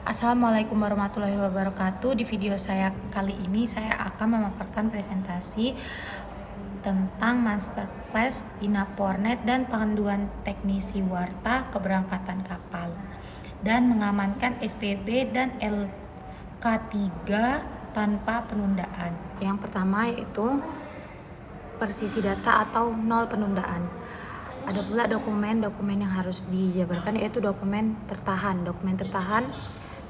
Assalamualaikum warahmatullahi wabarakatuh. Di video saya kali ini saya akan memaparkan presentasi tentang masterclass INAPORNet dan panduan teknisi warta keberangkatan kapal dan mengamankan SPB dan LK3 tanpa penundaan. Yang pertama yaitu persisi data atau nol penundaan. Ada pula dokumen yang harus dijabarkan, yaitu dokumen tertahan. Dokumen tertahan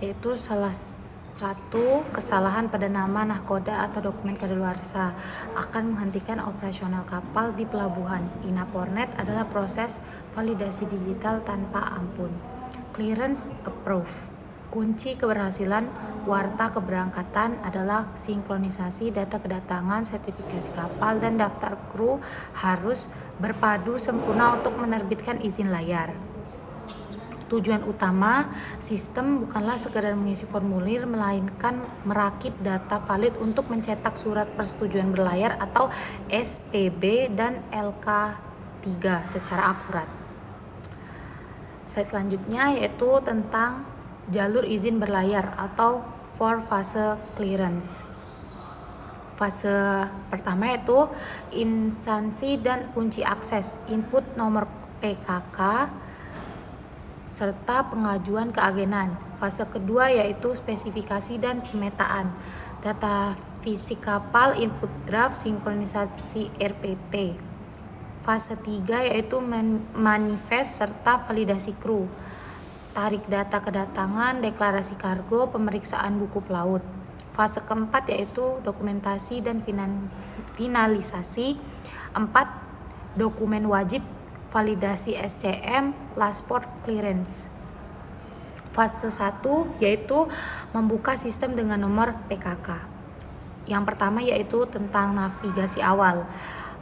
yaitu salah satu kesalahan pada nama nahkoda atau dokumen kadaluarsa akan menghentikan operasional kapal di pelabuhan. INAPORNet adalah proses validasi digital tanpa ampun. Clearance approve. Kunci keberhasilan warta keberangkatan adalah sinkronisasi data kedatangan, sertifikasi kapal, dan daftar kru harus berpadu sempurna untuk menerbitkan izin layar. Tujuan utama sistem bukanlah sekedar mengisi formulir, melainkan merakit data valid untuk mencetak surat persetujuan berlayar atau SPB dan LK3 secara akurat. Slide selanjutnya yaitu tentang jalur izin berlayar atau 4 fase clearance. Fase pertama yaitu instansi dan kunci akses, input nomor PKK, serta pengajuan keagenan. Fase kedua yaitu spesifikasi dan pemetaan, data fisik kapal, input draft, sinkronisasi RPT. Fase 3 yaitu manifest serta validasi kru, tarik data kedatangan, deklarasi kargo, pemeriksaan buku pelaut. Fase keempat yaitu dokumentasi dan finalisasi. 4. Dokumen wajib, validasi SCM, last port clearance. Fase 1 yaitu membuka sistem dengan nomor PKK. Yang pertama yaitu tentang navigasi awal,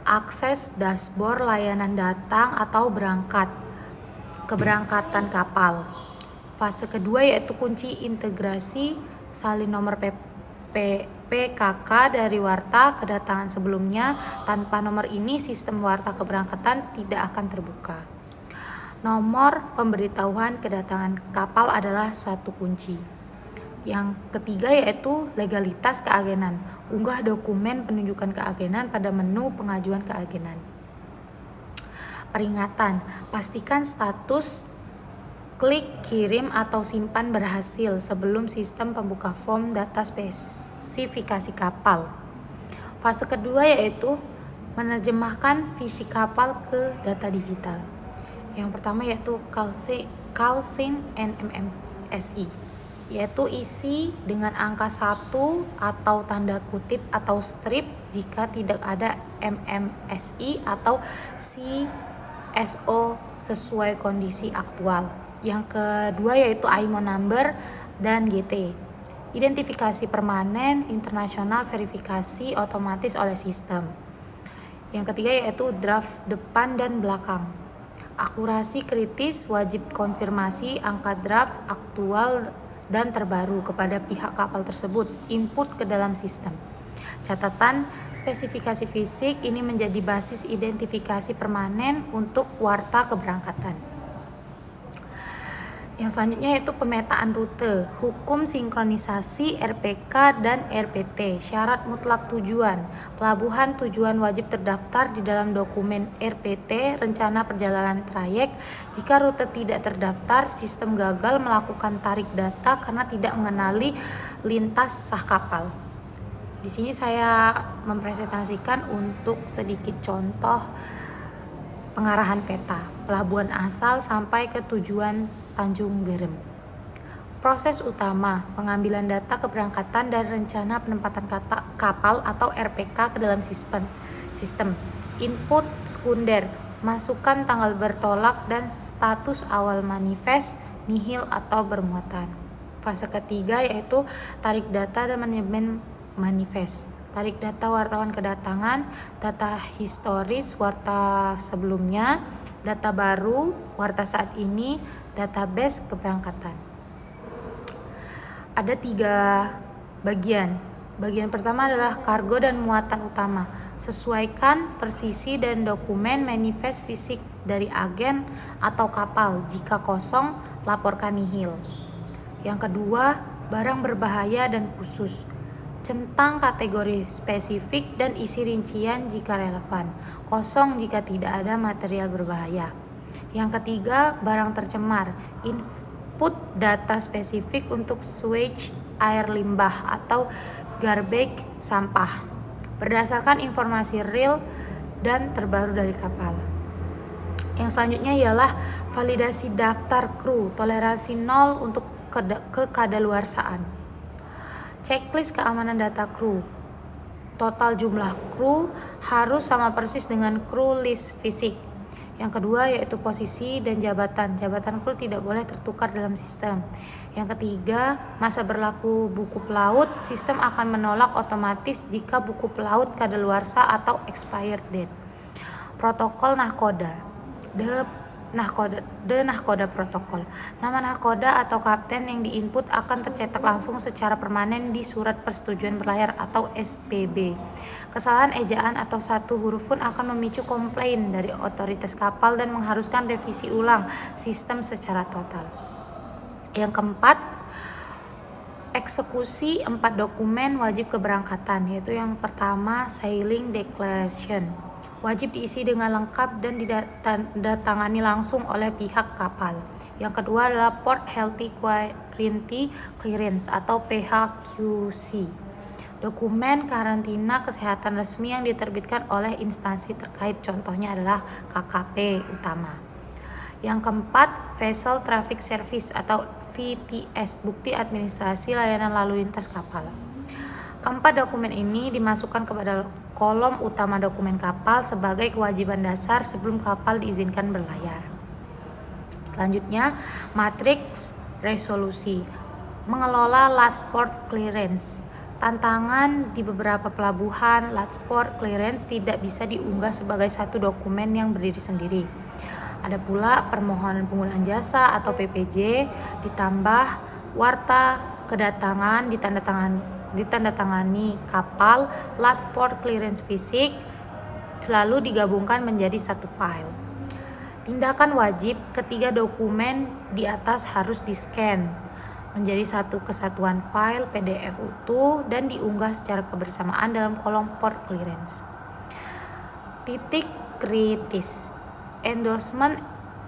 akses dashboard layanan datang atau keberangkatan kapal. Fase kedua yaitu kunci integrasi salin nomor PKK dari warta kedatangan sebelumnya. Tanpa nomor ini sistem warta keberangkatan tidak akan terbuka. Nomor pemberitahuan kedatangan kapal adalah satu kunci. Yang ketiga yaitu legalitas keagenan. Unggah dokumen penunjukan keagenan pada menu pengajuan keagenan. Peringatan, pastikan status klik, kirim, atau simpan berhasil sebelum sistem pembuka form data spesifikasi kapal. Fase kedua yaitu menerjemahkan visi kapal ke data digital. Yang pertama yaitu CALSIN NMMSI, yaitu isi dengan angka 1 atau tanda kutip atau strip jika tidak ada MMSI atau CSO sesuai kondisi aktual. Yang kedua yaitu IMO number dan GT, identifikasi permanen internasional, verifikasi otomatis oleh sistem. Yang ketiga yaitu draft depan dan belakang, akurasi kritis, wajib konfirmasi angka draft aktual dan terbaru kepada pihak kapal tersebut, input ke dalam sistem. Catatan, spesifikasi fisik ini menjadi basis identifikasi permanen untuk warta keberangkatan. Yang selanjutnya yaitu pemetaan rute, hukum sinkronisasi RPK dan RPT, syarat mutlak tujuan, pelabuhan tujuan wajib terdaftar di dalam dokumen RPT, rencana perjalanan trayek. Jika rute tidak terdaftar, sistem gagal melakukan tarik data karena tidak mengenali lintas sah kapal. Di sini saya mempresentasikan untuk sedikit contoh pengarahan peta, pelabuhan asal sampai ke tujuan Tanjung Gerem. Proses utama, pengambilan data keberangkatan dan rencana penempatan kapal atau RPK ke dalam sistem. Input sekunder, masukkan tanggal bertolak dan status awal manifest, nihil atau bermuatan. Fase ketiga yaitu tarik data dan manajemen manifest. Tarik data wartawan kedatangan, data historis warta sebelumnya, data baru warta saat ini, database keberangkatan. Ada 3 bagian. Bagian pertama adalah kargo dan muatan utama. Sesuaikan persisi dan dokumen manifest fisik dari agen atau kapal. Jika kosong, laporkan nihil. Yang kedua, barang berbahaya dan khusus. Centang kategori spesifik dan isi rincian jika relevan. Kosong jika tidak ada material berbahaya. Yang ketiga, barang tercemar. Input data spesifik untuk sewage air limbah atau garbage sampah berdasarkan informasi real dan terbaru dari kapal. Yang selanjutnya ialah validasi daftar kru, toleransi 0 untuk kekadaluarsaan. Checklist keamanan data kru. Total jumlah kru harus sama persis dengan kru list fisik. Yang kedua yaitu posisi dan jabatan. Jabatan kru tidak boleh tertukar dalam sistem. Yang ketiga, masa berlaku buku pelaut. Sistem akan menolak otomatis jika buku pelaut kadaluarsa atau expired date. Protokol nahkoda. The Nahkoda Protokol. Nama nahkoda atau kapten yang diinput akan tercetak langsung secara permanen di Surat Persetujuan Berlayar atau SPB. Kesalahan ejaan atau satu huruf pun akan memicu komplain dari otoritas kapal dan mengharuskan revisi ulang sistem secara total. Yang keempat, eksekusi 4 dokumen wajib keberangkatan, yaitu yang pertama Sailing Declaration. Wajib diisi dengan lengkap dan didatangani langsung oleh pihak kapal. Yang kedua adalah Port Healthy Quarantine Clearance atau PHQC. Dokumen karantina kesehatan resmi yang diterbitkan oleh instansi terkait, contohnya adalah KKP utama. Yang keempat, Vessel Traffic Service atau VTS, bukti administrasi layanan lalu lintas kapal. Keempat dokumen ini dimasukkan kepada kolom utama dokumen kapal sebagai kewajiban dasar sebelum kapal diizinkan berlayar. Selanjutnya, matriks resolusi. Mengelola last port clearance. Tantangan di beberapa pelabuhan, last port clearance tidak bisa diunggah sebagai satu dokumen yang berdiri sendiri. Ada pula permohonan penggunaan jasa atau PPJ, ditambah warta kedatangan ditandatangani kapal, last port clearance fisik, selalu digabungkan menjadi satu file. Tindakan wajib, ketiga dokumen di atas harus di-scan menjadi satu kesatuan file PDF utuh dan diunggah secara kebersamaan dalam kolom port clearance. Titik kritis, endorsement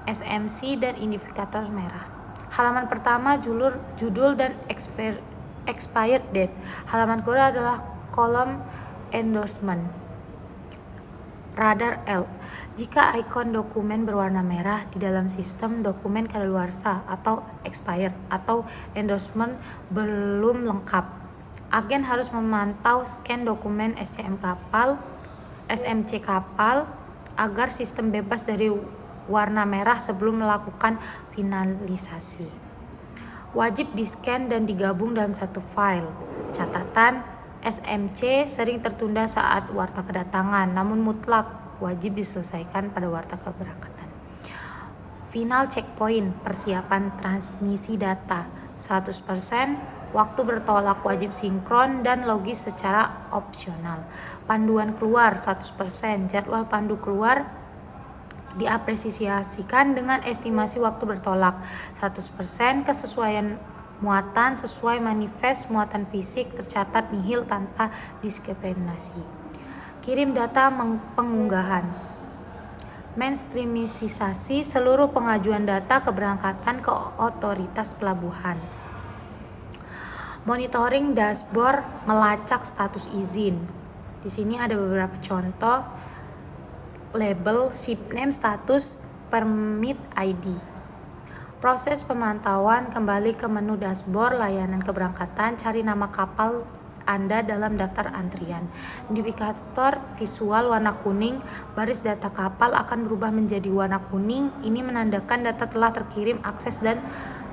SMC dan indikator merah. Halaman pertama judul dan expired date. Halaman kedua adalah kolom endorsement. Radar L. Jika ikon dokumen berwarna merah di dalam sistem dokumen kadaluarsa atau expired atau endorsement belum lengkap, agen harus memantau scan dokumen SMC kapal agar sistem bebas dari warna merah sebelum melakukan finalisasi. Wajib di-scan dan digabung dalam satu file. Catatan, SMC sering tertunda saat warta kedatangan, namun mutlak wajib diselesaikan pada warta keberangkatan. Final checkpoint, persiapan transmisi data 100%, waktu bertolak wajib sinkron dan logis secara opsional. Panduan keluar 100%, jadwal pandu keluar diapresiasikan dengan estimasi waktu bertolak 100%, kesesuaian muatan sesuai manifest muatan fisik tercatat nihil tanpa diskriminasi. Kirim data pengunggahan. Mainstreamisasi seluruh pengajuan data keberangkatan ke otoritas pelabuhan. Monitoring dashboard melacak status izin. Di sini ada beberapa contoh. Label, ship name, status, permit ID. Proses pemantauan, kembali ke menu dashboard layanan keberangkatan, cari nama kapal Anda dalam daftar antrian. Indikator visual warna kuning, baris data kapal akan berubah menjadi warna kuning. Ini menandakan data telah terkirim, akses dan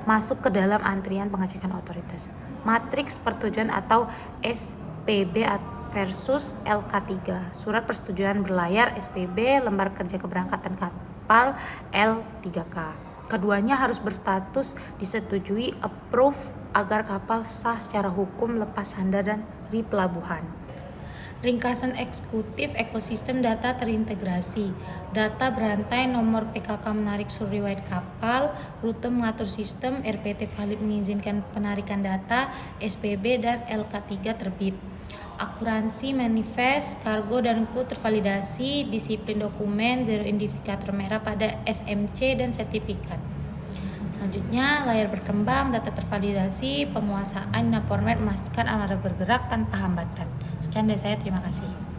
masuk ke dalam antrian pengecekan otoritas. Matriks persetujuan atau SPB versus LK3, Surat Persetujuan Berlayar SPB, lembar kerja keberangkatan kapal L3K. Keduanya harus berstatus disetujui approve agar kapal sah secara hukum lepas sandar dan di pelabuhan. Ringkasan eksekutif ekosistem data terintegrasi. Data berantai, nomor PKK menarik surat riwayat kapal, rute mengatur sistem, RPT valid mengizinkan penarikan data, SPB dan LK3 terbit. Akuransi manifest, kargo dan kru tervalidasi, disiplin dokumen, zero indikator merah pada SMC dan sertifikat. Selanjutnya, layar berkembang, data tervalidasi, penguasaan format memastikan armada bergerak tanpa hambatan. Sekian dari saya, terima kasih.